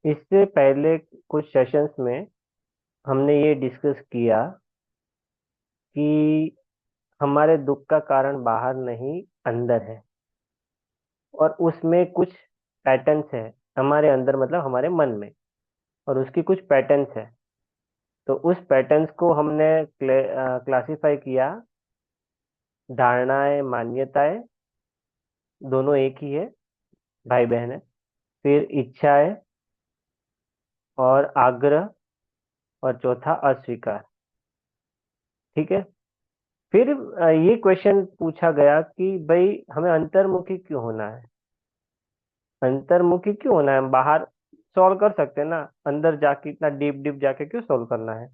इससे पहले कुछ सेशंस में हमने ये डिस्कस किया कि हमारे दुख का कारण बाहर नहीं, अंदर है। और उसमें कुछ पैटर्न्स है हमारे अंदर, मतलब हमारे मन में, और उसकी कुछ पैटर्न्स है। तो उस पैटर्न्स को हमने क्लासिफाई किया। धारणाएं, मान्यताएं, दोनों एक ही है, भाई बहन है। फिर इच्छाएं और आग्रह, और चौथा अस्वीकार। ठीक है। फिर ये क्वेश्चन पूछा गया कि भाई हमें अंतर्मुखी क्यों होना है। अंतर्मुखी क्यों होना है, हम बाहर सॉल्व कर सकते हैं ना, अंदर जाके इतना डीप डीप जाके क्यों सॉल्व करना है।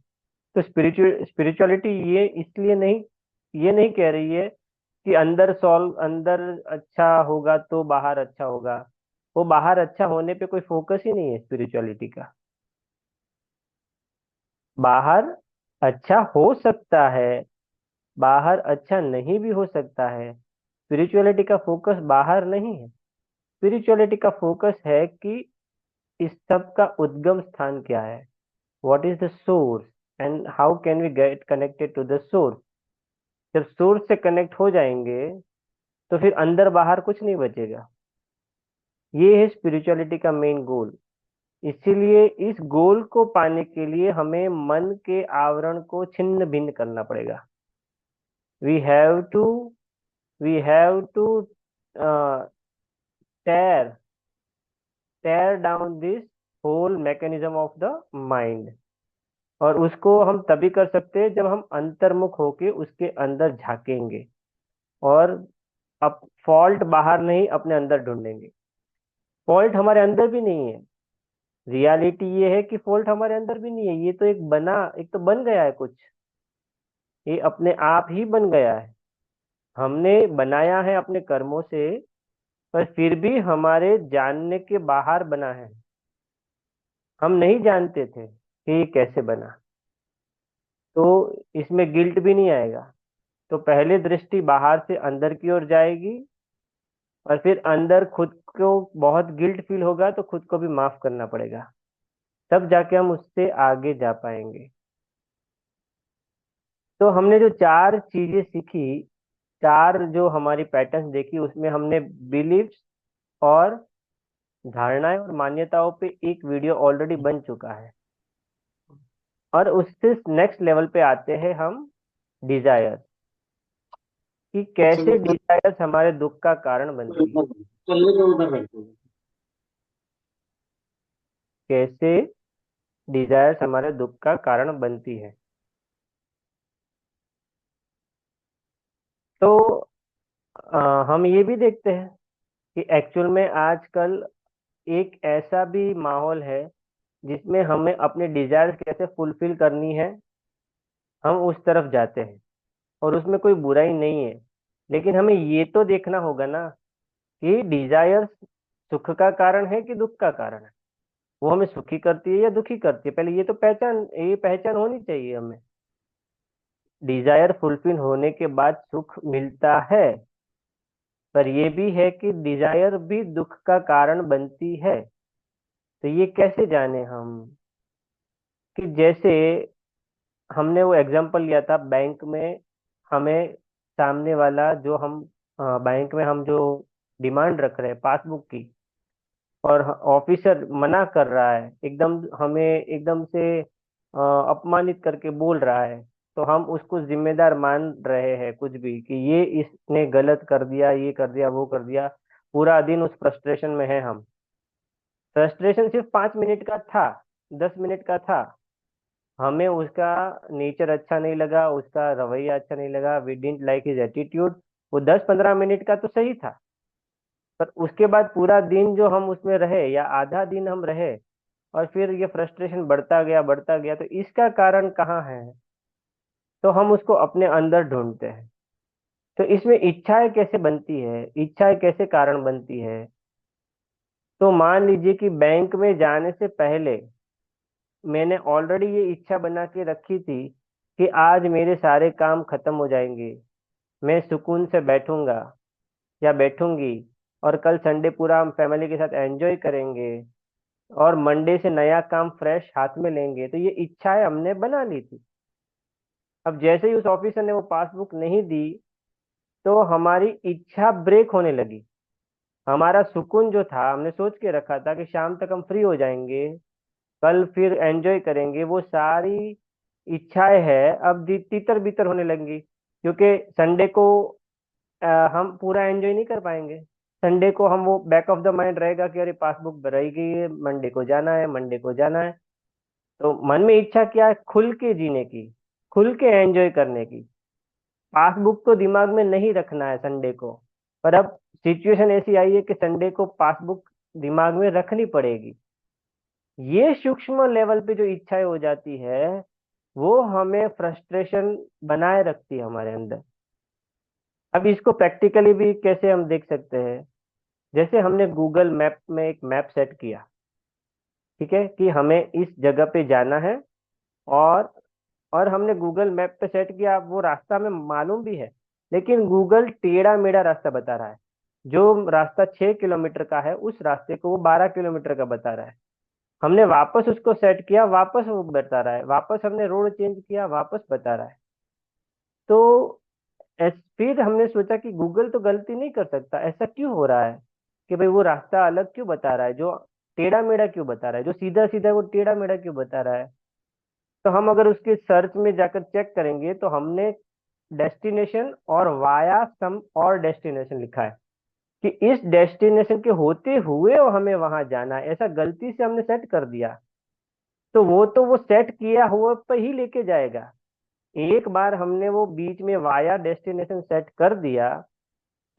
तो स्पिरिचुअलिटी ये इसलिए नहीं, ये नहीं कह रही है कि अंदर सॉल्व, अंदर अच्छा होगा तो बाहर अच्छा होगा। वो बाहर अच्छा होने पे कोई फोकस ही नहीं है स्पिरिचुअलिटी का। बाहर अच्छा हो सकता है, बाहर अच्छा नहीं भी हो सकता है। स्पिरिचुअलिटी का फोकस बाहर नहीं है। स्पिरिचुअलिटी का फोकस है कि इस सब का उद्गम स्थान क्या है, what is the source, and how can we get connected to the source. जब सोर्स से कनेक्ट हो जाएंगे तो फिर अंदर बाहर कुछ नहीं बचेगा। ये है स्पिरिचुअलिटी का मेन गोल। इसीलिए इस गोल को पाने के लिए हमें मन के आवरण को छिन्न भिन्न करना पड़ेगा। We have to we have to tear tear down this whole mechanism of the mind। और उसको हम तभी कर सकते हैं जब हम अंतर्मुख होके उसके अंदर झांकेंगे, और अब फॉल्ट बाहर नहीं, अपने अंदर ढूंढेंगे। फॉल्ट हमारे अंदर भी नहीं है। रियलिटी ये है कि फॉल्ट हमारे अंदर भी नहीं है, ये तो एक तो बन गया है कुछ। ये अपने आप ही बन गया है, हमने बनाया है अपने कर्मों से। पर फिर भी हमारे जानने के बाहर बना है। हम नहीं जानते थे कि ये कैसे बना। तो इसमें गिल्ट भी नहीं आएगा। तो पहले दृष्टि बाहर से अंदर की ओर जाएगी, और फिर अंदर खुद को बहुत गिल्ट फील होगा तो खुद को भी माफ करना पड़ेगा। तब जाके हम उससे आगे जा पाएंगे। तो हमने जो चार चीजें सीखी, चार जो हमारी पैटर्न्स देखी, उसमें हमने बिलीव्स और धारणाएं और मान्यताओं पे एक वीडियो ऑलरेडी बन चुका है। और उससे नेक्स्ट लेवल पे आते हैं हम, डिजायर, कि अच्छा कैसे मतलब डिजायर्स हमारे दुख का कारण बनती है। चलने के उधर रहते हैं। कैसे डिजायर्स हमारे दुख का कारण बनती है। तो हम ये भी देखते हैं कि एक्चुअल में आजकल एक ऐसा भी माहौल है जिसमें हमें अपने डिजायर्स कैसे फुलफिल करनी है, हम उस तरफ जाते हैं। और उसमें कोई बुराई नहीं है। लेकिन हमें ये तो देखना होगा ना कि डिजायर्स सुख का कारण है कि दुख का कारण है। वो हमें सुखी करती है या दुखी करती है, पहले ये पहचान होनी चाहिए हमें। डिजायर फुलफिल होने के बाद सुख मिलता है, पर ये भी है कि डिजायर भी दुख का कारण बनती है। तो ये कैसे जाने हम, कि जैसे हमने वो एग्जांपल लिया था बैंक में। हमें सामने वाला जो हम बैंक में हम जो डिमांड रख रहे हैं पासबुक की, और ऑफिसर मना कर रहा है, एकदम हमें एकदम से अपमानित करके बोल रहा है। तो हम उसको जिम्मेदार मान रहे हैं कुछ भी, कि ये इसने गलत कर दिया, ये कर दिया, वो कर दिया। पूरा दिन उस फ्रस्ट्रेशन में है हम। फ्रस्ट्रेशन सिर्फ 5 मिनट का था, 10 मिनट का था। हमें उसका नेचर अच्छा नहीं लगा, उसका रवैया अच्छा नहीं लगा, we didn't like his attitude. वो 10-15 मिनट का तो सही था। पर उसके बाद पूरा दिन जो हम उसमें रहे, या आधा दिन हम रहे, और फिर ये फ्रस्ट्रेशन बढ़ता गया बढ़ता गया, तो इसका कारण कहाँ है। तो हम उसको अपने अंदर ढूंढते हैं। तो इसमें इच्छाएं कैसे बनती है, इच्छाएं कैसे कारण बनती है। तो मान लीजिए कि बैंक में जाने से पहले मैंने ऑलरेडी ये इच्छा बना के रखी थी कि आज मेरे सारे काम खत्म हो जाएंगे, मैं सुकून से बैठूंगा या बैठूंगी, और कल संडे पूरा हम फैमिली के साथ एंजॉय करेंगे। और मंडे से नया काम फ्रेश हाथ में लेंगे, तो ये इच्छाएं हमने बना ली थी। अब जैसे ही उस ऑफिसर ने वो पासबुक नहीं दी, तो हमारी इच्छा ब्रेक होने लगी। हमारा सुकून जो था, हमने सोच के रखा था कि शाम तक हम फ्री हो जाएंगे, कल फिर एंजॉय करेंगे, वो सारी इच्छाएं है अब तितर बितर होने लगी। क्योंकि संडे को हम पूरा एंजॉय नहीं कर पाएंगे। संडे को हम वो बैक ऑफ द माइंड रहेगा कि अरे पासबुक भराई गई है, मंडे को जाना है, मंडे को जाना है। तो मन में इच्छा क्या है? खुल के जीने की, खुल के एंजॉय करने की। पासबुक तो दिमाग में नहीं रखना है संडे को। पर अब सिचुएशन ऐसी आई है कि संडे को पासबुक दिमाग में रखनी पड़ेगी। ये सूक्ष्म लेवल पे जो इच्छाएं हो जाती है, वो हमें फ्रस्ट्रेशन बनाए रखती है हमारे अंदर। अब इसको प्रैक्टिकली भी कैसे हम देख सकते हैं? जैसे हमने गूगल मैप में एक मैप सेट किया, ठीक है, कि हमें इस जगह पे जाना है। और और हमने गूगल मैप पे सेट किया, वो रास्ता हमें मालूम भी है, लेकिन गूगल टेढ़ा मेढ़ा रास्ता बता रहा है। जो रास्ता 6 किलोमीटर का है, उस रास्ते को वो 12 किलोमीटर का बता रहा है। हमने वापस उसको सेट किया, वापस वो बता रहा है, वापस हमने रोड चेंज किया, वापस बता रहा है। तो फिर हमने सोचा कि गूगल तो गलती नहीं कर सकता, ऐसा क्यों हो रहा है कि भाई वो रास्ता अलग क्यों बता रहा है, जो टेढ़ा मेढ़ा क्यों बता रहा है, जो सीधा सीधा है वो टेढ़ा मेढ़ा क्यों बता रहा है। तो हम अगर उसके सर्च में जाकर चेक करेंगे, तो हमने डेस्टिनेशन और वाया सम और डेस्टिनेशन लिखा है कि इस डेस्टिनेशन के होते हुए वो हमें वहां जाना है, ऐसा गलती से हमने सेट कर दिया। तो वो सेट किया हुआ पे ही लेके जाएगा। एक बार हमने वो बीच में वाया डेस्टिनेशन सेट कर दिया,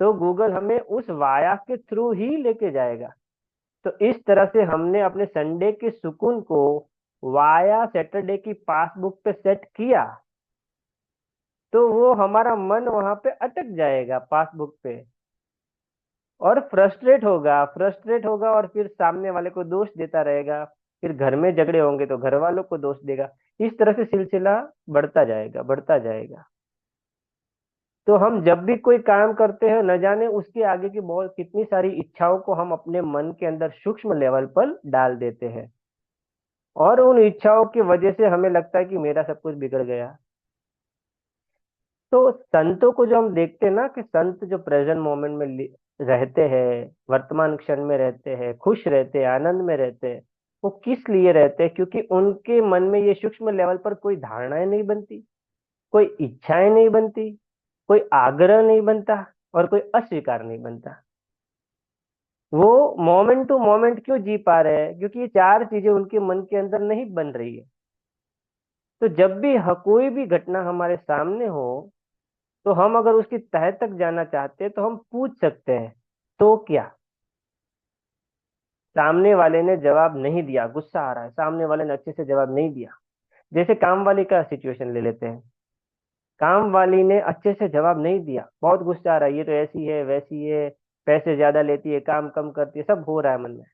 तो गूगल हमें उस वाया के थ्रू ही लेके जाएगा। तो इस तरह से हमने अपने संडे के सुकून को वाया सैटरडे की पासबुक पे सेट किया, तो वो हमारा मन वहां पे अटक जाएगा पासबुक पे, और फ्रस्ट्रेट होगा और फिर सामने वाले को दोष देता रहेगा। फिर घर में झगड़े होंगे तो घर वालों को दोष देगा। इस तरह से सिलसिला बढ़ता जाएगा, बढ़ता जाएगा। तो हम जब भी कोई काम करते हैं, न जाने उसके आगे की बहुत कितनी सारी इच्छाओं को हम अपने मन के अंदर सूक्ष्म लेवल पर डाल देते हैं। और उन इच्छाओं की वजह से हमें लगता है कि मेरा सब कुछ बिगड़ गया। तो संतों को जो हम देखते हैं ना, कि संत जो प्रेजेंट मोमेंट में रहते हैं, वर्तमान क्षण में रहते हैं, खुश रहते हैं, आनंद में रहते हैं, वो किस लिए रहते हैं? क्योंकि उनके मन में ये सूक्ष्म लेवल पर कोई धारणाएं नहीं बनती, कोई इच्छाएं नहीं बनती, कोई आग्रह नहीं बनता, और कोई अस्वीकार नहीं बनता। वो मोमेंट टू मोमेंट क्यों जी पा रहे हैं? क्योंकि ये चार चीजें उनके मन के अंदर नहीं बन रही है। तो जब भी कोई भी घटना हमारे सामने हो, तो हम अगर उसकी तह तक जाना चाहते हैं, तो हम पूछ सकते हैं, तो क्या? सामने वाले ने जवाब नहीं दिया, गुस्सा आ रहा है, सामने वाले ने अच्छे से जवाब नहीं दिया। जैसे काम वाली का सिचुएशन ले लेते हैं। काम वाली ने अच्छे से जवाब नहीं दिया, बहुत गुस्सा आ रहा है, ये तो ऐसी है वैसी है, पैसे ज्यादा लेती है, काम कम करती है, सब हो रहा है मन में।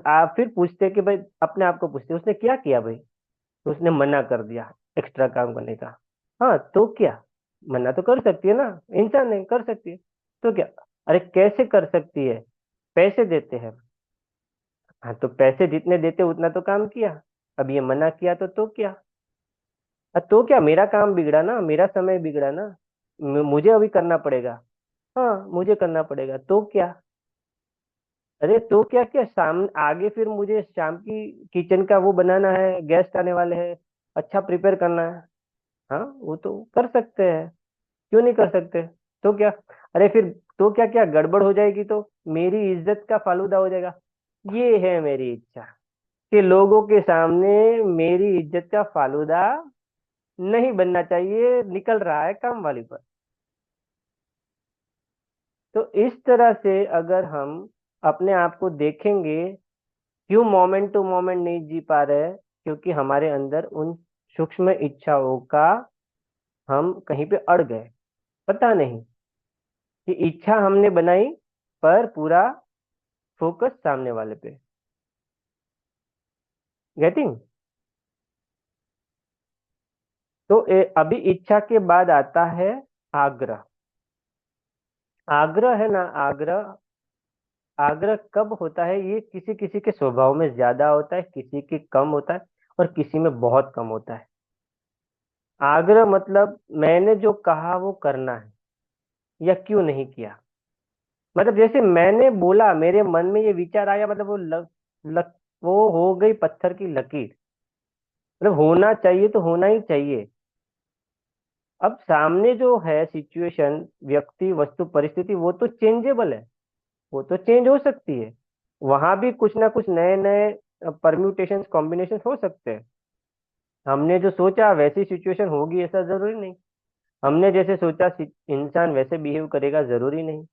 आप फिर पूछते कि भाई, अपने आप को पूछते उसने क्या किया भाई? तो उसने मना कर दिया एक्स्ट्रा काम करने का। हाँ, तो क्या? मना तो कर सकती है ना, इंसान नहीं कर सकती है, तो क्या? अरे कैसे कर सकती है? पैसे देते हैं। हाँ, तो पैसे जितने देते उतना तो काम किया। अब ये मना किया, तो क्या? तो क्या, मेरा काम बिगड़ा ना, मेरा समय बिगड़ा ना, मुझे अभी करना पड़ेगा। हाँ, मुझे करना पड़ेगा, तो क्या? अरे तो क्या, क्या शाम आगे फिर मुझे शाम की किचन का वो बनाना है, गेस्ट आने वाले हैं, अच्छा प्रिपेयर करना है। हाँ, वो तो कर सकते हैं, क्यों नहीं कर सकते? तो क्या? अरे फिर तो क्या, क्या गड़बड़ हो जाएगी तो मेरी इज्जत का फालूदा हो जाएगा। ये है मेरी इच्छा, कि लोगों के सामने मेरी इज्जत का फालूदा नहीं बनना चाहिए, निकल रहा है काम वाली पर। तो इस तरह से अगर हम अपने आप को देखेंगे, क्यों मोमेंट टू मोमेंट नहीं जी पा रहे हैं? क्योंकि हमारे अंदर उन सूक्ष्म इच्छाओं का, हम कहीं पे अड़ गए, पता नहीं कि इच्छा हमने बनाई, पर पूरा फोकस सामने वाले पे। गेटिंग? तो अभी इच्छा के बाद आता है आग्रह। आग्रह है ना, आग्रह आग्रह कब होता है, ये किसी किसी के स्वभाव में ज्यादा होता है, किसी के कम होता है, और किसी में बहुत कम होता है। आग्रह मतलब मैंने जो कहा वो करना है, या क्यों नहीं किया। मतलब जैसे मैंने बोला, मेरे मन में ये विचार आया, मतलब वो वो हो गई पत्थर की लकीर। मतलब होना चाहिए तो होना ही चाहिए। अब सामने जो है सिचुएशन, व्यक्ति, वस्तु, परिस्थिति, वो तो चेंजेबल है, वो तो चेंज हो सकती है। वहां भी कुछ ना कुछ नए नए परम्यूटेशन कॉम्बिनेशन हो सकते हैं। हमने जो सोचा वैसी सिचुएशन होगी ऐसा जरूरी नहीं। हमने जैसे सोचा इंसान वैसे बिहेव करेगा जरूरी नहीं।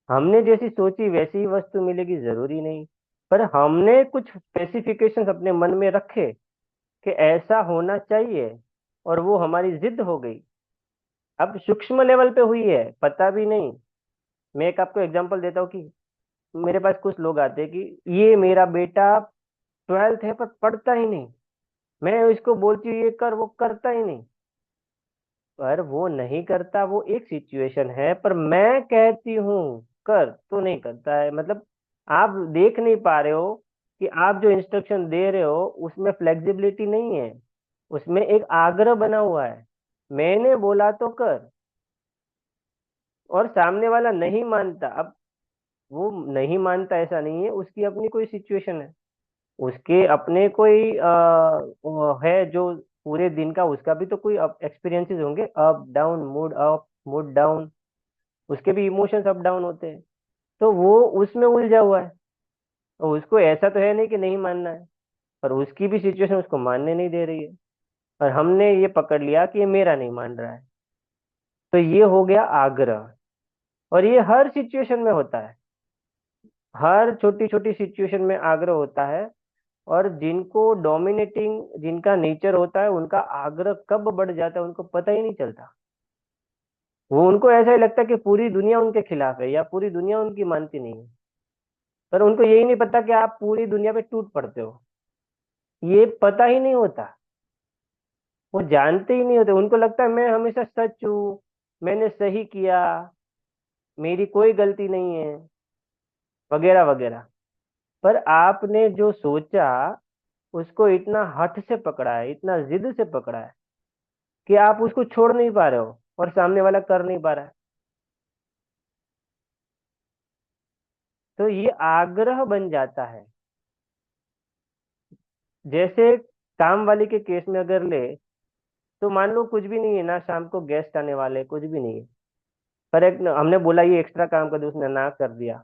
हमने जैसी सोची वैसी ही वस्तु मिलेगी जरूरी नहीं। पर हमने कुछ स्पेसिफिकेशंस अपने मन में रखे कि ऐसा होना चाहिए, और वो हमारी जिद हो गई। अब सूक्ष्म लेवल पे हुई है, पता भी नहीं। मैं एक आपको एग्जांपल देता हूँ कि मेरे पास कुछ लोग आते हैं कि ये मेरा बेटा 12th है पर पढ़ता ही नहीं। मैं इसको बोलती हूँ ये कर, वो करता ही नहीं। पर वो नहीं करता, वो एक सिचुएशन है, पर मैं कहती हूँ कर तो नहीं करता है। मतलब आप देख नहीं पा रहे हो कि आप जो इंस्ट्रक्शन दे रहे हो उसमें फ्लेक्सिबिलिटी नहीं है, उसमें एक आग्रह बना हुआ है। मैंने बोला तो कर, और सामने वाला नहीं मानता। अब वो नहीं मानता ऐसा नहीं है, उसकी अपनी कोई सिचुएशन है, उसके अपने कोई वो है जो पूरे दिन का उसका भी तो कोई एक्सपीरियंसेस होंगे, up down, mood up mood down. उसके भी इमोशंस अप डाउन होते हैं। तो वो उसमें उलझा हुआ है, और उसको ऐसा तो है नहीं कि नहीं मानना है, पर उसकी भी सिचुएशन उसको मानने नहीं दे रही है। और हमने ये पकड़ लिया कि ये मेरा नहीं मान रहा है। तो ये हो गया आग्रह। और ये हर सिचुएशन में होता है, हर छोटी छोटी सिचुएशन में आग्रह होता है। और जिनको डोमिनेटिंग, जिनका नेचर होता है, उनका आग्रह कब बढ़ जाता है उनको पता ही नहीं चलता। वो उनको ऐसा ही लगता है कि पूरी दुनिया उनके खिलाफ है, या पूरी दुनिया उनकी मानती नहीं है। पर उनको यही नहीं पता कि आप पूरी दुनिया पे टूट पड़ते हो। ये पता ही नहीं होता, वो जानते ही नहीं होते। उनको लगता है मैं हमेशा सच हूँ, मैंने सही किया, मेरी कोई गलती नहीं है, वगैरह वगैरह। पर आपने जो सोचा उसको इतना हठ से पकड़ा है, इतना जिद से पकड़ा है, कि आप उसको छोड़ नहीं पा रहे हो, और सामने वाला कर नहीं पा रहा है। तो ये आग्रह बन जाता है। जैसे काम वाली के केस में अगर ले, तो मान लो कुछ भी नहीं है ना, शाम को गेस्ट आने वाले, कुछ भी नहीं है। पर एक हमने बोला ये एक्स्ट्रा काम कर दो, उसने ना कर दिया।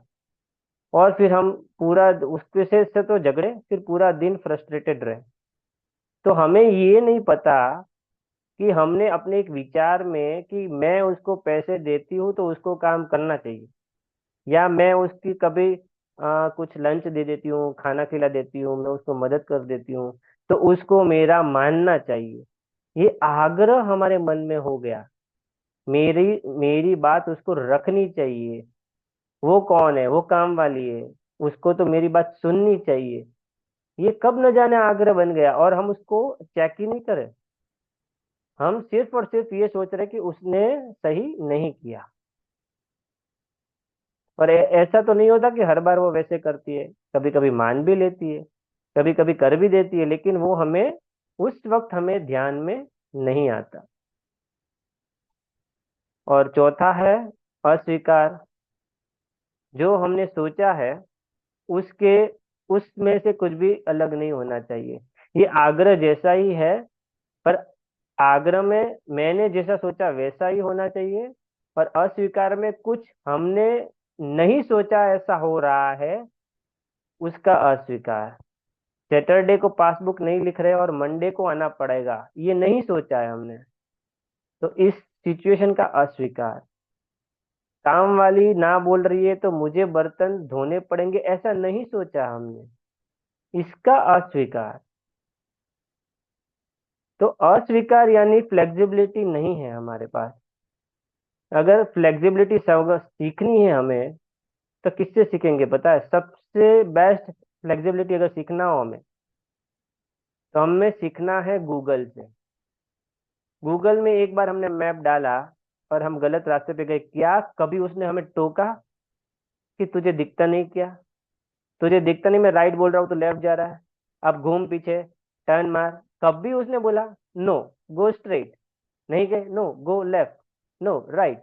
और फिर हम पूरा उसके से तो झगड़े, फिर पूरा दिन फ्रस्ट्रेटेड रहे। तो हमें ये नहीं पता कि हमने अपने एक विचार में कि मैं उसको पैसे देती हूँ तो उसको काम करना चाहिए, या मैं उसकी कभी कुछ लंच दे देती हूँ, खाना खिला देती हूँ, मैं उसको मदद कर देती हूँ, तो उसको मेरा मानना चाहिए। ये आग्रह हमारे मन में हो गया। मेरी मेरी बात उसको रखनी चाहिए। वो कौन है, वो काम वाली है, उसको तो मेरी बात सुननी चाहिए। ये कब न जाने आग्रह बन गया, और हम उसको चेक ही नहीं करें। हम सिर्फ और सिर्फ ये सोच रहे कि उसने सही नहीं किया। और ऐसा तो नहीं होता कि हर बार वो वैसे करती है, कभी कभी मान भी लेती है, कभी कभी कर भी देती है, लेकिन वो हमें उस वक्त हमें ध्यान में नहीं आता। और चौथा है अस्वीकार। जो हमने सोचा है उसके उसमें से कुछ भी अलग नहीं होना चाहिए। ये आग्रह जैसा ही है, पर आग्रह में मैंने जैसा सोचा वैसा ही होना चाहिए। और अस्वीकार में कुछ हमने नहीं सोचा ऐसा हो रहा है, उसका अस्वीकार। सैटरडे को पासबुक नहीं लिख रहे और मंडे को आना पड़ेगा, ये नहीं सोचा है हमने, तो इस सिचुएशन का अस्वीकार। काम वाली ना बोल रही है तो मुझे बर्तन धोने पड़ेंगे, ऐसा नहीं सोचा हमने, इसका अस्वीकार। तो अस्वीकार यानी फ्लेक्सिबिलिटी नहीं है हमारे पास। अगर फ्लेक्सिबिलिटी सीखनी है हमें, तो किससे सीखेंगे पता है? सबसे बेस्ट फ्लेक्सिबिलिटी अगर सीखना हो हमें, तो हमें सीखना है गूगल से। गूगल में एक बार हमने मैप डाला और हम गलत रास्ते पे गए, क्या कभी उसने हमें टोका कि तुझे दिखता नहीं क्या? तुझे दिखता नहीं मैं राइट बोल रहा हूँ तो लेफ्ट जा रहा है, अब घूम पीछे, टर्न मार। कभी उसने बोला नो गो स्ट्रेट, नहीं गए, no go left, no right,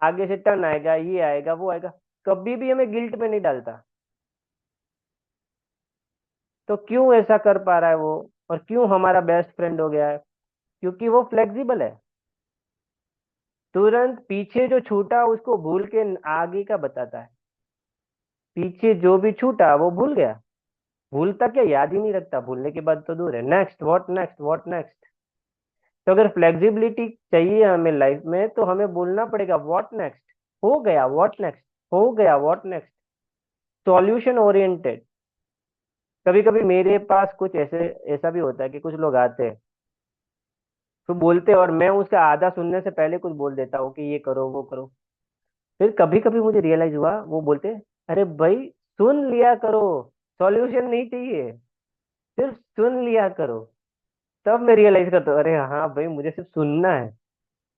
आगे से टर्न आएगा, ये आएगा, वो आएगा, कभी भी हमें गिल्ट में नहीं डालता। तो क्यों ऐसा कर पा रहा है वो, और क्यों हमारा बेस्ट फ्रेंड हो गया है? क्योंकि वो फ्लेक्सिबल है। तुरंत पीछे जो छूटा उसको भूल के आगे का बताता है। पीछे जो भी छूटा वो भूल गया, भूलता क्या, याद ही नहीं रखता, भूलने की बात तो दूर है, next what next what next. तो अगर फ्लेक्सिबिलिटी चाहिए हमें लाइफ में तो हमें बोलना पड़ेगा व्हाट नेक्स्ट, हो गया व्हाट नेक्स्ट, हो गया व्हाट नेक्स्ट, सॉल्यूशन ओरिएंटेड। कभी कभी मेरे पास कुछ ऐसे ऐसा भी होता है कि कुछ लोग आते हैं तो बोलते हैं और मैं उसका आधा सुनने से पहले कुछ बोल देता हूँ कि ये करो वो करो। फिर कभी कभी मुझे रियलाइज हुआ वो बोलते हैं, अरे भाई सुन लिया करो, सॉल्यूशन नहीं चाहिए, सिर्फ सुन लिया करो। तब मैं रियलाइज करता हूँ अरे हाँ भाई मुझे सिर्फ सुनना है,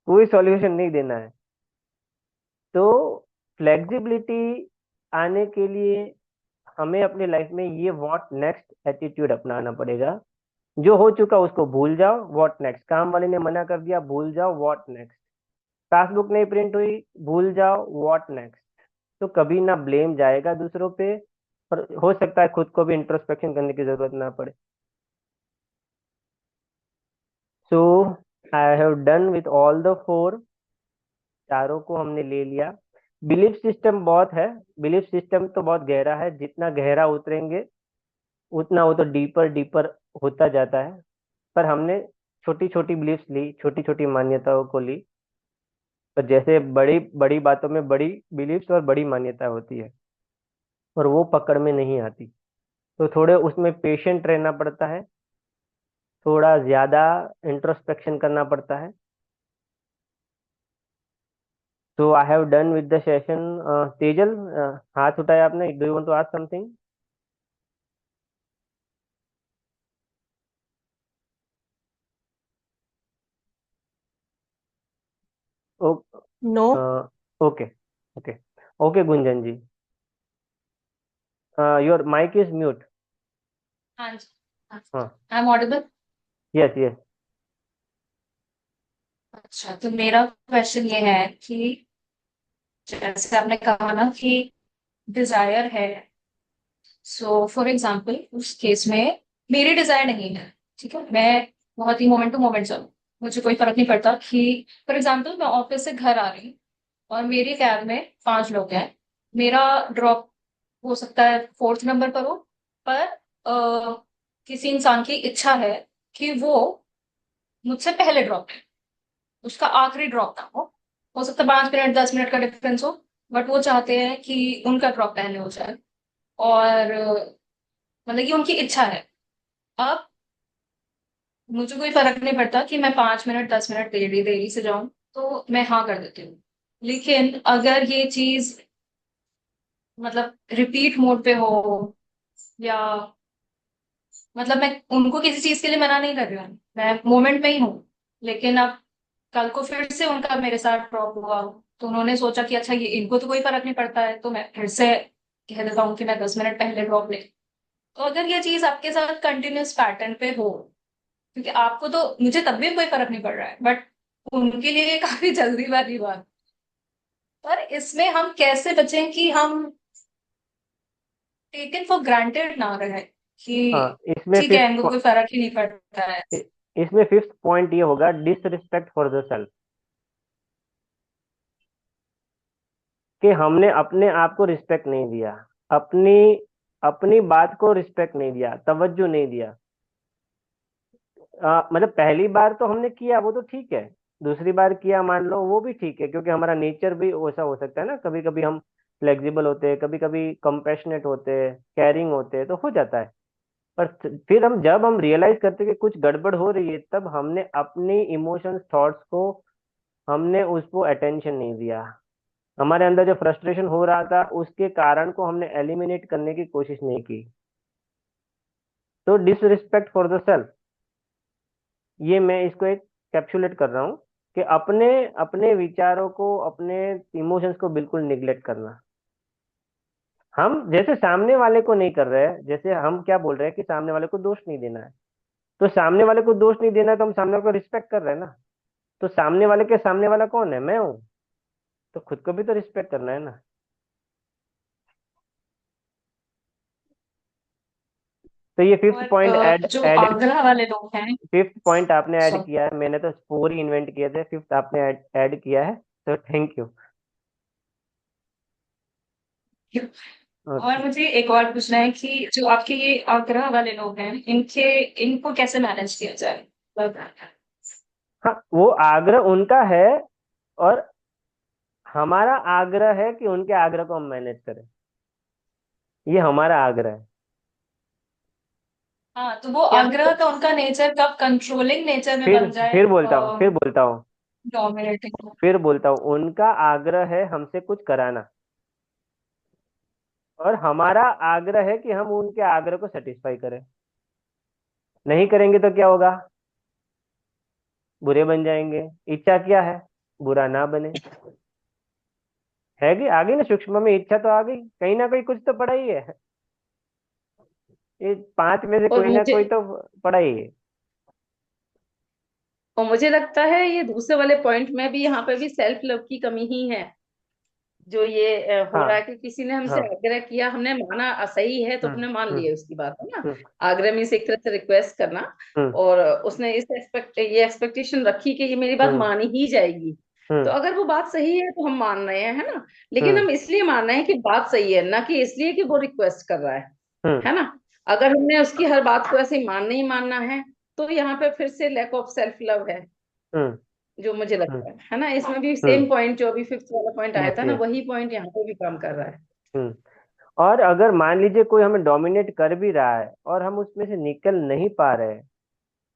कोई सॉल्यूशन नहीं देना है। तो फ्लेक्सिबिलिटी आने के लिए हमें अपनी लाइफ में ये व्हाट नेक्स्ट एटीट्यूड अपनाना पड़ेगा। जो हो चुका उसको भूल जाओ, व्हाट नेक्स्ट, काम वाले ने मना कर दिया भूल जाओ, व्हाट नेक्स्ट, पासबुक नहीं प्रिंट हुई भूल जाओ, व्हाट नेक्स्ट। तो कभी ना ब्लेम जाएगा दूसरों पे, और हो सकता है खुद को भी इंट्रोस्पेक्शन करने की जरूरत ना पड़े। So I have done with all the four, चारों को हमने ले लिया। बिलीफ सिस्टम बहुत है, बिलीफ सिस्टम तो बहुत गहरा है, जितना गहरा उतरेंगे उतना वो तो डीपर डीपर होता जाता है। पर हमने छोटी छोटी बिलीफ्स ली, छोटी छोटी मान्यताओं को ली। पर जैसे बड़ी बड़ी बातों में बड़ी बिलीफ्स और बड़ी मान्यता होती है, और वो पकड़ में नहीं आती, तो थोड़े उसमें पेशेंट रहना पड़ता है, थोड़ा ज्यादा इंट्रोस्पेक्शन करना पड़ता है। तो I have done with the session. Tejal, हाथ उठाया आपने, do you want to ask something? No. Okay okay okay Gunjan ji, your mic is mute. हाँ जी। हाँ, I am audible. Yes yes. अच्छा, तो मेरा क्वेश्चन ये है कि जैसे आपने कहा ना कि डिजायर है, सो फॉर एग्जांपल उस केस में मेरी डिजायर नहीं है, ठीक है, मैं बहुत ही मोमेंट टू मोमेंट चलूँ, मुझे कोई फर्क नहीं पड़ता कि फॉर एग्जांपल मैं ऑफिस से घर आ रही हूँ और मेरी कैब में 5 लोग हैं, मेरा ड्रॉप हो सकता है 4th नंबर पर हो, पर किसी इंसान की इच्छा है कि वो मुझसे पहले ड्रॉप ले, उसका आखिरी ड्रॉप ना हो सकता है 5 मिनट 10 मिनट का डिफरेंस हो, बट वो चाहते हैं कि उनका ड्रॉप पहले हो जाए, और मतलब कि उनकी इच्छा है। अब मुझे कोई फर्क नहीं पड़ता कि मैं 5 मिनट 10 मिनट देरी देरी से जाऊं, तो मैं हाँ कर देती हूँ। लेकिन अगर ये चीज मतलब रिपीट मोड पे हो, या मतलब मैं उनको किसी चीज के लिए मना नहीं कर रही हूँ, मैं मोमेंट में ही हूँ, लेकिन अब कल को फिर से उनका मेरे साथ ड्रॉप हुआ, तो उन्होंने सोचा कि अच्छा ये इनको तो कोई फर्क नहीं पड़ता है, तो मैं फिर से कह देता हूँ कि मैं 10 मिनट पहले ड्रॉप ले। तो अगर ये चीज आपके साथ कंटिन्यूस पैटर्न पे हो, क्योंकि आपको तो मुझे तब भी कोई फर्क नहीं पड़ रहा है, बट उनके लिए ये काफी जल्दी वाली बात। पर इसमें हम कैसे बचें कि हम टेकन फॉर ग्रांटेड ना रहे कि हाँ, इसमें ठीक है इनको फिफ्थ कोई फर्क ही नहीं पड़ता है। इसमें फिफ्थ पॉइंट ये होगा, डिसरिस्पेक्ट फॉर द सेल्फ, कि हमने अपने आप को रिस्पेक्ट नहीं दिया, अपनी अपनी बात को रिस्पेक्ट नहीं दिया, तवज्जो नहीं दिया। मतलब पहली बार तो हमने किया वो तो ठीक है, दूसरी बार किया मान लो वो भी ठीक है, क्योंकि हमारा नेचर भी वैसा हो सकता है ना, कभी कभी हम फ्लेक्सिबल होते हैं, कभी कभी कंपैशनेट होते हैं, केयरिंग होते हैं, तो हो जाता है। पर फिर हम जब हम रियलाइज करते हैं कि कुछ गड़बड़ हो रही है, तब हमने अपनी इमोशंस थॉट्स को, हमने उसको अटेंशन नहीं दिया। हमारे अंदर जो फ्रस्ट्रेशन हो रहा था उसके कारण को हमने एलिमिनेट करने की कोशिश नहीं की। तो डिसरिस्पेक्ट फॉर द सेल्फ, ये मैं इसको एक कैप्सुलेट कर रहा हूँ, कि अपने अपने विचारों को, अपने इमोशंस को बिल्कुल निग्लेक्ट करना। हम जैसे सामने वाले को नहीं कर रहे हैं, जैसे हम क्या बोल रहे हैं कि सामने वाले को दोष नहीं देना है, तो सामने वाले को दोष नहीं देना है तो हम सामने वाले को रिस्पेक्ट कर रहे हैं ना। तो सामने वाले के सामने वाला कौन है? मैं हूँ। तो खुद को भी तो रिस्पेक्ट करना है ना। तो ये फिफ्थ और पॉइंट ऐड जो ऐड आग्रह वाले लोग हैं, फिफ्थ पॉइंट आपने ऐड सॉरी, किया है, मैंने तो फोर ही इन्वेंट किए थे, फिफ्थ आपने ऐड किया है, तो थैंक यू। और ओके। मुझे एक और पूछना है कि जो आपके ये आग्रह वाले लोग हैं, इनको कैसे मैनेज किया जाए, मतलब। हाँ, वो आग्रह उनका है, और हमारा आग्रह है कि उनके आग्रह को हम मैनेज करें। ये हमारा आग्रह है। हाँ, तो वो क्या? आग्रह का उनका नेचर कब कंट्रोलिंग नेचर में फिर बन जाए, फिर बोलता हूँ, फिर बोलता हूँ, डोमिनेटिंग। फिर बोलता हूँ, उनका आग्रह है हमसे कुछ कराना, और हमारा आग्रह है कि हम उनके आग्रह को सेटिस्फाई करें। नहीं करेंगे तो क्या होगा? बुरे बन जाएंगे। इच्छा क्या है? बुरा ना बने। है कि आ गई ना, सूक्ष्म में इच्छा तो आ गई, कहीं ना कहीं कुछ तो पड़ा ही है। ये पांच में से और कोई ना मुझे कोई तो पड़ा ही है। और मुझे लगता है ये दूसरे वाले पॉइंट में भी यहाँ पे भी सेल्फ लव की कमी ही है। जो ये हो रहा है हाँ। कि किसी ने हमसे हाँ। आग्रह किया, हमने माना सही है तो हम्म। हमने मान हम्म। लिया उसकी बात, है ना। हम्म। आग्रह में से एक तरह से रिक्वेस्ट करना। हम्म। और उसने ये एक्सपेक्टेशन रखी कि ये मेरी बात हम्म। मानी ही जाएगी। तो हम्म। अगर वो बात सही है तो हम मान रहे हैं, है ना। लेकिन हम्म। हम इसलिए मान रहे हैं कि बात सही है, ना कि इसलिए कि वो रिक्वेस्ट कर रहा हम्म। है ना। अगर हमने उसकी हर बात को ऐसे ही मानना ही मानना है, तो यहाँ पे फिर से लैक ऑफ सेल्फ लव है, हम्म। जो मुझे हम्म। लगता है ना। इसमें भी सेम हम्म। पॉइंट जो अभी फिफ्थ वाला पॉइंट आया यस, था ना, यस। वही पॉइंट यहाँ पे भी काम कर रहा है। हम्म। और अगर मान लीजिए कोई हमें डोमिनेट कर भी रहा है और हम उसमें से निकल नहीं पा रहे,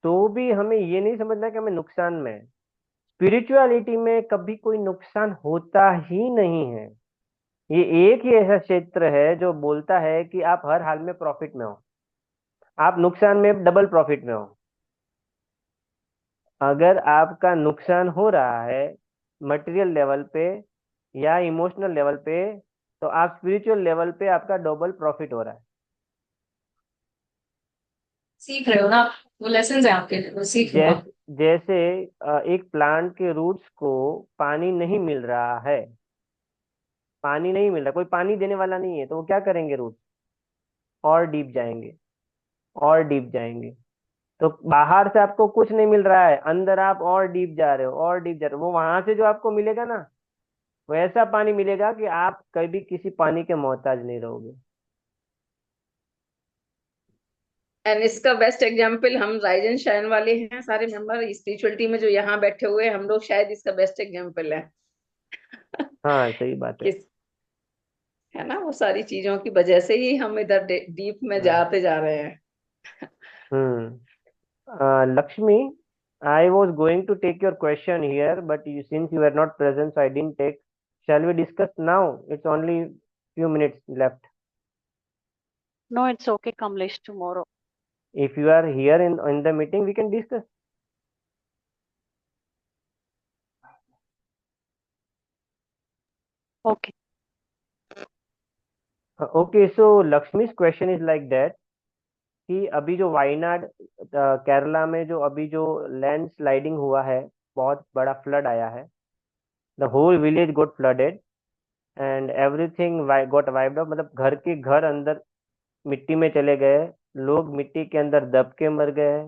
तो भी हमें ये नहीं समझना कि हमें नुकसान में है। स्पिरिचुअलिटी में कभी कोई नुकसान होता ही नहीं है। ये एक ही ऐसा क्षेत्र है जो बोलता है कि आप हर हाल में प्रॉफिट में हो, आप नुकसान में डबल प्रॉफिट में हो। अगर आपका नुकसान हो रहा है मटेरियल लेवल पे या इमोशनल लेवल पे, तो आप स्पिरिचुअल लेवल पे आपका डबल प्रॉफिट हो रहा है। सीख रहे हो ना आप, वो लेसन है आपके लिए, वो सीख लो जैस आप। जैसे एक प्लांट के रूट्स को पानी नहीं मिल रहा है, पानी नहीं मिल रहा, कोई पानी देने वाला नहीं है, तो वो क्या करेंगे? रूट्स और डीप जाएंगे, और डीप जाएंगे। तो बाहर से आपको कुछ नहीं मिल रहा है, अंदर आप और डीप जा रहे हो, और डीप जा रहे हो, वो वहां से जो आपको मिलेगा ना, वैसा पानी मिलेगा कि आप कभी किसी पानी के मोहताज नहीं रहोगे। एंड इसका बेस्ट एग्जाम्पल हम राइज एंड शाइन वाले हैं सारे मेंबर स्पिरिचुअलिटी में जो यहाँ बैठे हुए हैं, हम लोग शायद इसका बेस्ट एग्जाम्पल है। हाँ, सही बात है। किस, है ना, वो सारी चीजों की वजह से ही हम इधर डीप में हाँ। जाते जा रहे हैं। Lakshmi, I was going to take your question here, but since you were not present, so I didn't take. Shall we discuss now? It's only few minutes left. No, it's okay, Kamlesh, tomorrow. If you are here in the meeting, we can discuss. Okay. Okay, so Lakshmi's question is like that कि अभी जो वायनाड केरला में जो अभी जो land sliding हुआ है, बहुत बड़ा फ्लड आया है, the whole village got flooded and everything got wiped out, मतलब घर के घर अंदर मिट्टी में चले गए, लोग मिट्टी के अंदर दब के मर गए,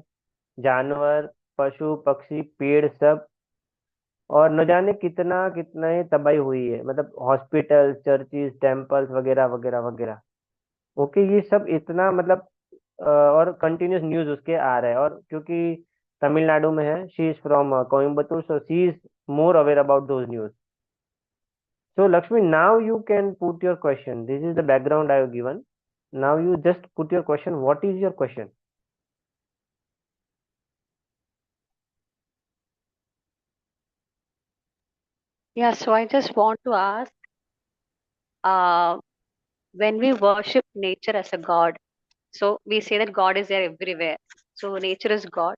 जानवर, पशु पक्षी, पेड़ सब, और न जाने कितना कितना ही तबाही हुई है, मतलब हॉस्पिटल, चर्चिज, टेम्पल्स वगैरह वगैरह वगैरह। ओके, ये सब इतना मतलब और कंटिन्यूस न्यूज उसके आ रहे हैं, और क्योंकि तमिलनाडु में है, she is from Coimbatore, so she is more aware about those news. So Lakshmi, now you can put your question. This is the background I have given. Now you just put your question. What is your question? Yeah, so I just want to ask, uh, when we worship nature as a god, so we say that God is there everywhere. So nature is God.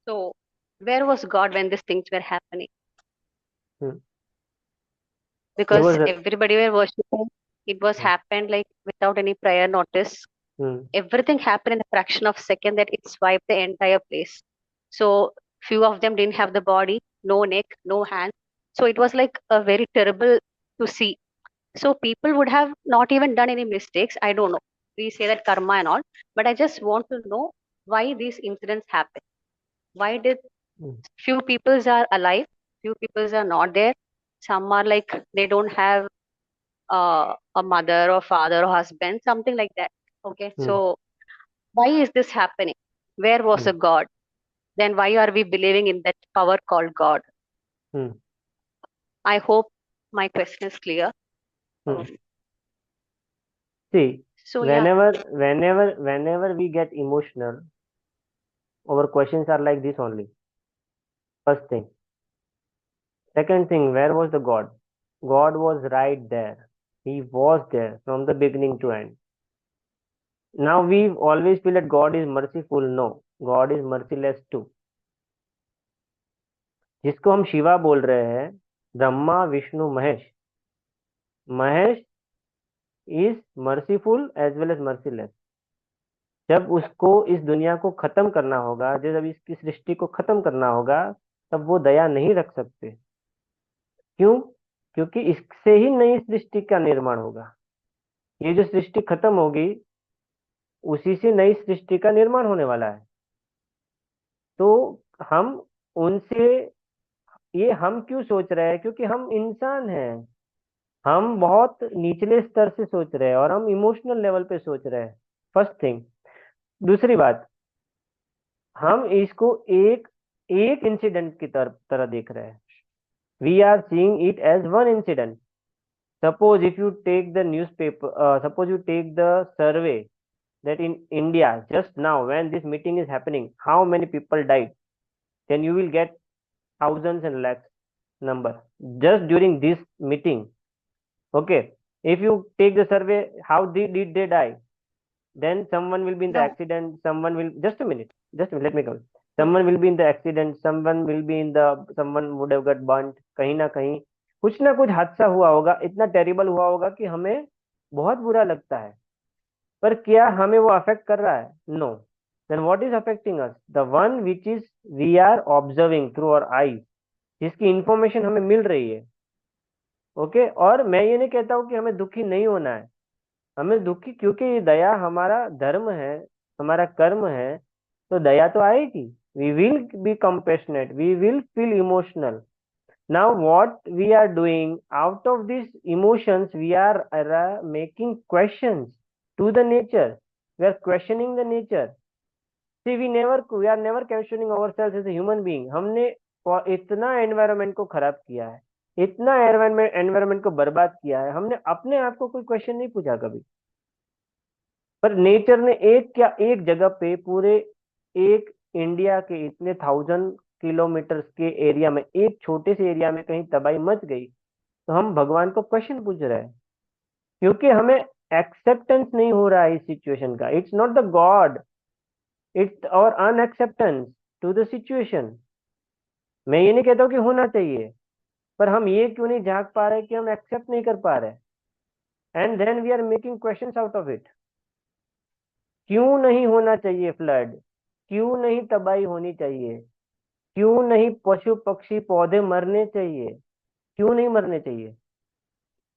So where was God when these things were happening? Hmm. There Because was a everybody were worshiping. It was Hmm. happened like without any prior notice. Hmm. Everything happened in a fraction of second that it swiped the entire place. So few of them didn't have the body, no neck, no hand. So it was like a very terrible to see. So people would have not even done any mistakes. I don't know. We say that karma and all, but I just want to know why these incidents happen. Why did Hmm. few peoples are alive, few peoples are not there. Some are like they don't have a mother or father or husband, something like that. Okay, Hmm. so why is this happening? Where was Hmm. the God? Then why are we believing in that power called God? Hmm. I hope my question is clear. Hmm. Um, See, so yeah, whenever we get emotional, our questions are like this only. First thing. Second thing, where was the God? God was right there. He was there from the beginning to end. Now we always feel that God is merciful. No, God is merciless too. जिसको हम शिवा बोल रहे हैं, Brahma Vishnu Mahesh, Mahesh is merciful as well as merciless. जब उसको इस दुनिया को खत्म करना होगा, जब इसकी सृष्टि को खत्म करना होगा, तब वो दया नहीं रख सकते. क्यों? क्योंकि इससे ही नई सृष्टि का निर्माण होगा. ये जो सृष्टि खत्म होगी, उसी से नई सृष्टि का निर्माण होने वाला है. तो हम उनसे, ये हम क्यों सोच रहे हैं? क्योंकि हम इंसान हैं. हम बहुत निचले स्तर से सोच रहे हैं और हम इमोशनल लेवल पे सोच रहे हैं. First thing. दूसरी बात, हम इसको एक एक इंसिडेंट की तरह देख रहे हैं. We are seeing it as one incident. Suppose if you take the newspaper, suppose you take the survey that in India just now when this meeting is happening, how many people died, then you will get thousands and lakhs number just during this meeting. Okay, if you take the survey, how did they die, then someone will be in the No. accident, someone will, just a minute, let me come. Someone will be in the accident, someone will be in the, someone would have got burnt. कहीं ना कुछ हादसा हुआ होगा, इतना terrible हुआ होगा कि हमें बहुत बुरा लगता है. पर क्या हमें वो अफेक्ट कर रहा है? No. Then what is affecting us? The one which is we are observing through our eyes, जिसकी इंफॉर्मेशन हमें मिल रही है. ओके, और मैं ये नहीं कहता हूँ कि हमें दुखी नहीं होना है. हमें दुखी, क्योंकि ये दया हमारा धर्म है, हमारा कर्म है, तो दया तो आएगी. We will be compassionate, we will feel emotional. Now what we are doing out of this emotions, we are making questions to the nature. We are questioning the nature. See we are never questioning ourselves as a human being. हमने इतना environment को खराब किया है, इतना environment को बर्बाद किया है, हमने अपने आप को कोई क्वेश्चन नहीं पूछा कभी. पर नेचर ने एक क्या एक जगह पे पूरे एक इंडिया के इतने 1000 किलोमीटर के एरिया में, एक छोटे से एरिया में कहीं तबाही मच गई, तो हम भगवान को क्वेश्चन पूछ रहे हैं. क्योंकि हमें एक्सेप्टेंस नहीं हो रहा है इस सिचुएशन का. It's not the God, it's और अनएक्सेप्टेंस टू द सिचुएशन. मैं ये नहीं कहता हूँ कि होना चाहिए, पर हम ये क्यों नहीं झांक पा रहे कि हम एक्सेप्ट नहीं कर पा रहे, and then we are making questions out of it. क्यों नहीं होना चाहिए फ्लड? क्यों नहीं तबाही होनी चाहिए? क्यों नहीं पशु पक्षी पौधे मरने चाहिए? क्यों नहीं मरने चाहिए?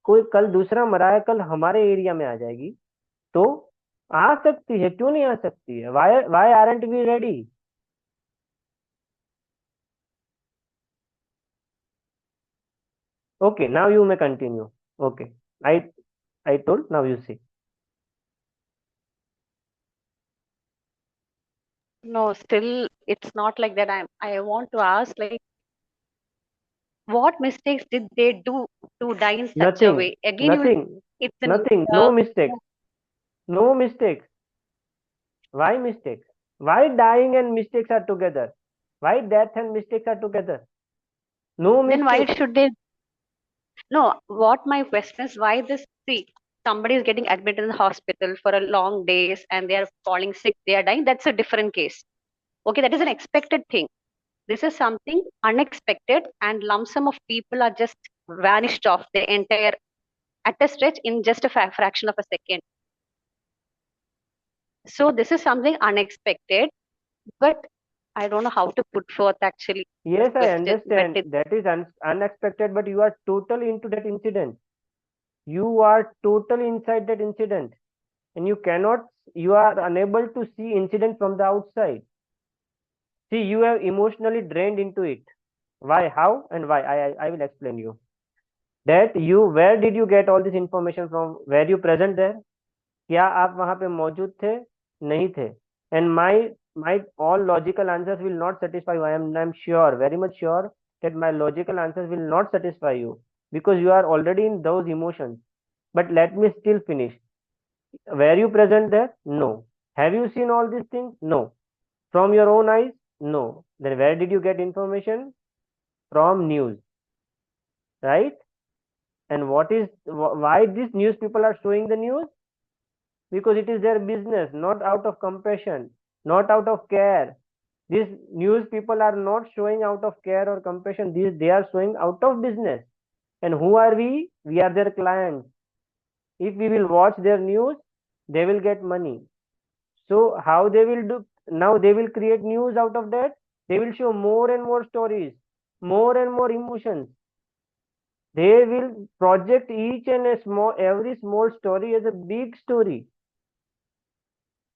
कोई कल दूसरा मरा है, कल हमारे एरिया में आ जाएगी तो आ सकती है. क्यों नहीं आ सकती है? Why aren't we ready? Okay, now you may continue. Okay, I told, now you see. no, still it's not like that. I want to ask like what mistakes did they do to die in such a Nothing, way? Again, you will nothing, it's a nothing. uh, No mistakes, no mistakes. Why mistakes? Why dying and mistakes are together? Why death and mistakes are together? No then why mistakes. should they? No, what my question is why this see somebody is getting admitted in the hospital for a long days and they are falling sick, they are dying. That's a different case. Okay, that is an expected thing. This is something unexpected, and lump sum of people are just vanished off the entire at a stretch in just a fraction of a second. So this is something unexpected, but I don't know how to put forth actually this Yes, I question, but understand that is unexpected, but you are totally into that incident. You are totally inside that incident, and you are unable to see incident from the outside. See, you have emotionally drained into it. Why, how, and why? I will explain you. That you, where did you get all this information from? Were you present there? क्या आप वहां पे मौजूद थे? नहीं थे. And my all logical answers will not satisfy you. I'm sure, very much sure that my logical answers will not satisfy you because you are already in those emotions. But let me still finish. Were you present there? No. Have you seen all these things? No. From your own eyes? No. Then where did you get information? From news, right? And why these news people are showing the news? Because it is their business, not out of compassion, not out of care. These news people are not showing out of care or compassion. They are showing out of business. And who are we? We are their clients. If we will watch their news, they will get money. So how they will do? Now they will create news out of that. They will show more and more stories, more and more emotions. They will project each and every small story as a big story.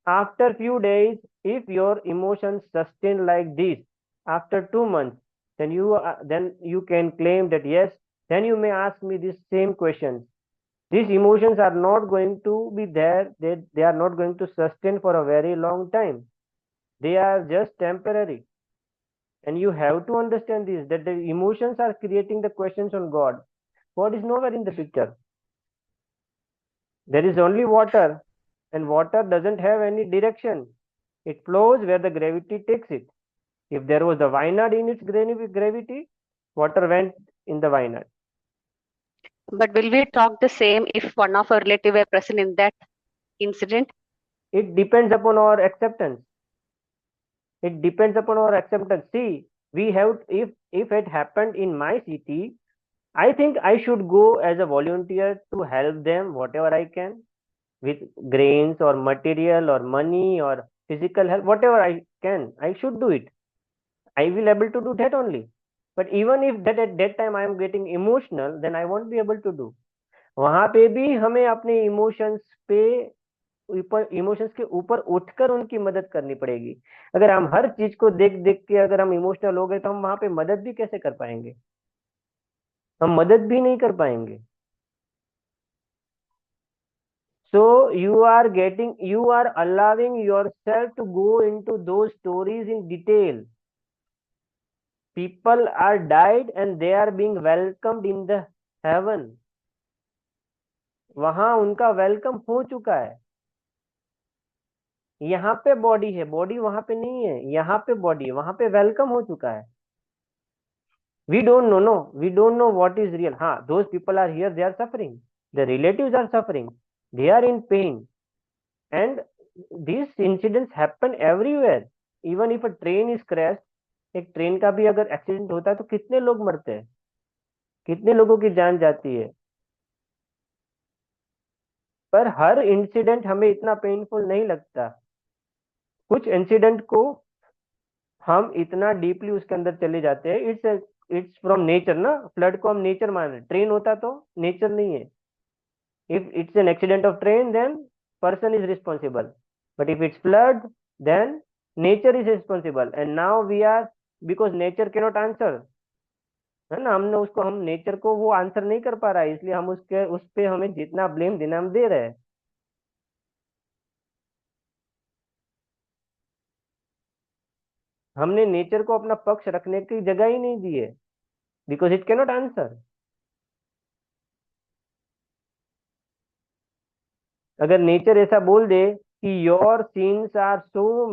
After few days, if your emotions sustain like this, after 2 months, then you can claim that yes. Then you may ask me these same questions. These emotions are not going to be there. They are not going to sustain for a very long time. They are just temporary. And you have to understand this, that the emotions are creating the questions on God. God is nowhere in the picture. There is only water, and water doesn't have any direction. It flows where the gravity takes it. If there was a vineyard in its gravity, water went in the vineyard. But will we talk the same if one of our relative were present in that incident? It depends upon our acceptance. It depends upon our acceptance. See, we have, if it happened in my city, I think I should go as a volunteer to help them whatever I can, with grains or material or money or physical help, whatever I can. I should do it. I will able to do that only. But even if that at that time I am getting emotional, then I won't be able to do. वहां पे भी हमें अपने emotions के ऊपर उठकर उनकी मदद करनी पड़ेगी. अगर हम हर चीज को देख देख के अगर हम इमोशनल हो गए तो हम वहां पे मदद भी कैसे कर पाएंगे? हम मदद भी नहीं कर पाएंगे. So you are allowing yourself to go into those stories in detail. People are died and they are being welcomed in the heaven. वहां उनका वेलकम हो चुका है. यहाँ पे बॉडी है, बॉडी वहां पे नहीं है. यहाँ पे बॉडी है, वहां पे वेलकम हो चुका है. We don't know, no, we don't know what is real. हाँ, those people are here, they are suffering. The relatives are suffering. They are in pain. And these incidents happen everywhere. Even if a train is crashed, एक train का भी अगर accident होता है तो कितने लोग मरते हैं, कितने लोगों की जान जाती है. पर हर इंसिडेंट हमें इतना पेनफुल नहीं लगता. कुछ इंसिडेंट को हम इतना डीपली उसके अंदर चले जाते हैं. इट्स फ्रॉम नेचर ना. फ्लड को हम नेचर मान रहे. ट्रेन होता तो नेचर नहीं है. If it's an accident of train then person is responsible, but if it's flood then nature is responsible. And now we are, because nature cannot answer, है ना, हमने उसको, हम नेचर को वो आंसर नहीं कर पा रहा है, इसलिए हम उस पे हमें जितना ब्लेम देना हम दे रहे हैं. हमने नेचर को अपना पक्ष रखने की जगह ही नहीं दी है, बिकॉज इट कैनॉट आंसर. अगर नेचर ऐसा बोल दे कि your sins are so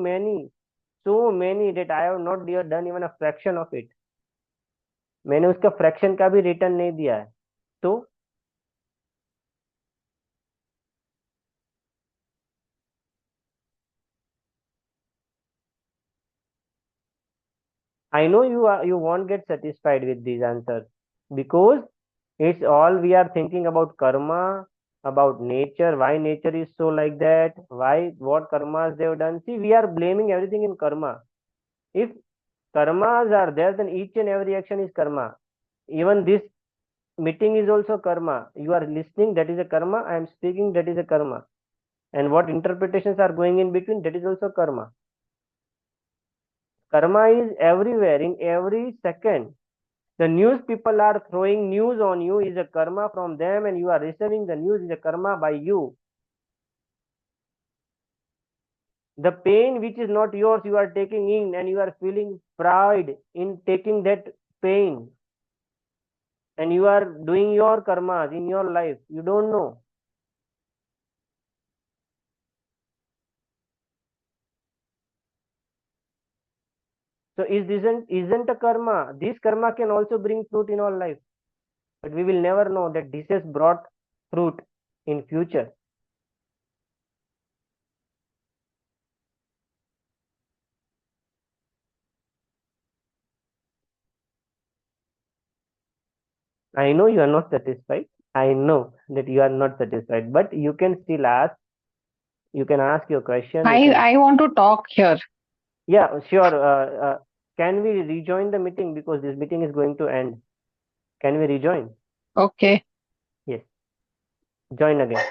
many that I have not done even a fraction of it, मैंने उसका फ्रैक्शन का भी रिटर्न नहीं दिया है, तो I know you won't get satisfied with these answers, because It's all we are thinking about karma, about nature, why nature is so like that, why, what karmas they have done. See, we are blaming everything in karma. If karmas are there, then each and every action is karma. Even this meeting is also karma. You are listening, that is a karma. I am speaking, that is a karma. And what interpretations are going in between, that is also karma. Karma is everywhere, in every second. The news people are throwing news on you is a karma from them, and you are receiving the news is a karma by you. The pain which is not yours, you are taking in, and you are feeling pride in taking that pain. And you are doing your karmas in your life. You don't know. So isn't a karma. This karma can also bring fruit in our life. But we will never know that this has brought fruit in future. I know you are not satisfied. I know that you are not satisfied, but you can still ask. You can ask your question. I want to talk here. Yeah, sure. Can we rejoin the meeting because this meeting is going to end? Can we rejoin? Okay. Yes. Join again.